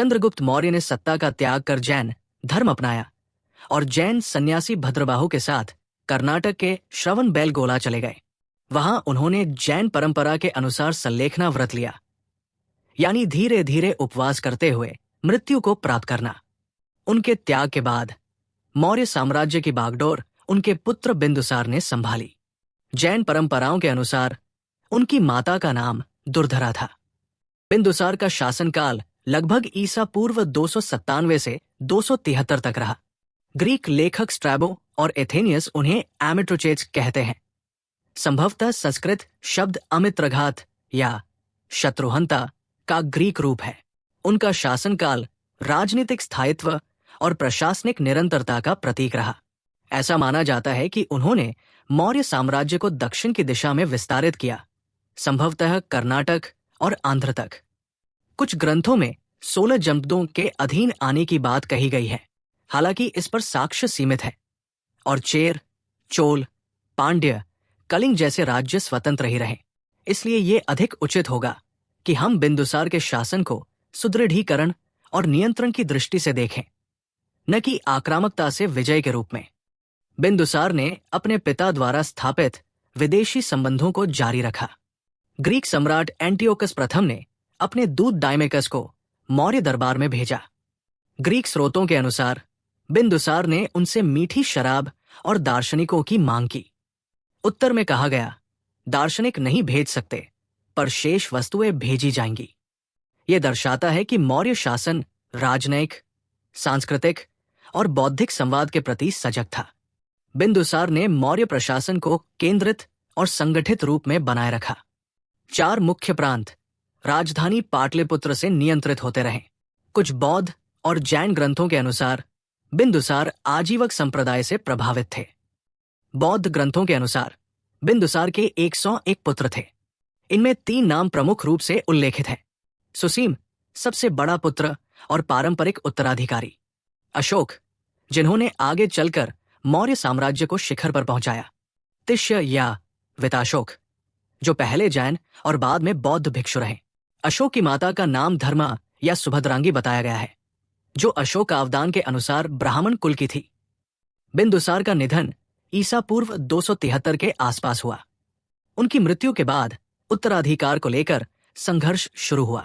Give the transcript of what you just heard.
चंद्रगुप्त मौर्य ने सत्ता का त्याग कर जैन धर्म अपनाया और जैन सन्यासी भद्रबाहु के साथ कर्नाटक के श्रवणबेलगोला चले गए। वहां उन्होंने जैन परंपरा के अनुसार सल्लेखना व्रत लिया, यानी धीरे धीरे उपवास करते हुए मृत्यु को प्राप्त करना। उनके त्याग के बाद मौर्य साम्राज्य की बागडोर उनके पुत्र बिंदुसार ने संभाली। जैन परंपराओं के अनुसार उनकी माता का नाम दुर्धरा था। बिंदुसार का शासनकाल लगभग ईसा पूर्व 297 से 273 तक रहा। ग्रीक लेखक स्ट्रैबो और एथेनियस उन्हें एमिट्रोचेट्स कहते हैं। संभवतः संस्कृत शब्द अमित्रघात या शत्रुहंता का ग्रीक रूप है। उनका शासनकाल राजनीतिक स्थायित्व और प्रशासनिक निरंतरता का प्रतीक रहा। ऐसा माना जाता है कि उन्होंने मौर्य साम्राज्य को दक्षिण की दिशा में विस्तारित किया, संभवतः कर्नाटक और आंध्र तक। कुछ ग्रंथों में 16 जनपदों के अधीन आने की बात कही गई है, हालांकि इस पर साक्ष्य सीमित है। और चेर, चोल, पांड्य, कलिंग जैसे राज्य स्वतंत्र ही रहे। इसलिए ये अधिक उचित होगा कि हम बिंदुसार के शासन को सुदृढ़ीकरण और नियंत्रण की दृष्टि से देखें, न कि आक्रामकता से विजय के रूप में। बिंदुसार ने अपने पिता द्वारा स्थापित विदेशी संबंधों को जारी रखा। ग्रीक सम्राट एंटियोकस प्रथम ने अपने दूत डायमेकस को मौर्य दरबार में भेजा। ग्रीक स्रोतों के अनुसार बिंदुसार ने उनसे मीठी शराब और दार्शनिकों की मांग की। उत्तर में कहा गया, दार्शनिक नहीं भेज सकते, पर शेष वस्तुएं भेजी जाएंगी। यह दर्शाता है कि मौर्य शासन राजनयिक, सांस्कृतिक और बौद्धिक संवाद के प्रति सजग था। बिंदुसार ने मौर्य प्रशासन को केंद्रित और संगठित रूप में बनाए रखा। 4 मुख्य प्रांत राजधानी पाटलिपुत्र से नियंत्रित होते रहे। कुछ बौद्ध और जैन ग्रंथों के अनुसार बिंदुसार आजीवक संप्रदाय से प्रभावित थे। बौद्ध ग्रंथों के अनुसार बिंदुसार के 101 पुत्र थे। इनमें 3 नाम प्रमुख रूप से उल्लेखित हैं। सुसीम, सबसे बड़ा पुत्र और पारंपरिक उत्तराधिकारी। अशोक, जिन्होंने आगे चलकर मौर्य साम्राज्य को शिखर पर पहुंचाया। तिष्य या विताशोक, जो पहले जैन और बाद में बौद्ध भिक्षु रहे। अशोक की माता का नाम धर्मा या सुभद्रांगी बताया गया है, जो अशोकावदान के अनुसार ब्राह्मण कुल की थी। बिंदुसार का निधन ईसा पूर्व 273 के आसपास हुआ। उनकी मृत्यु के बाद उत्तराधिकार को लेकर संघर्ष शुरू हुआ।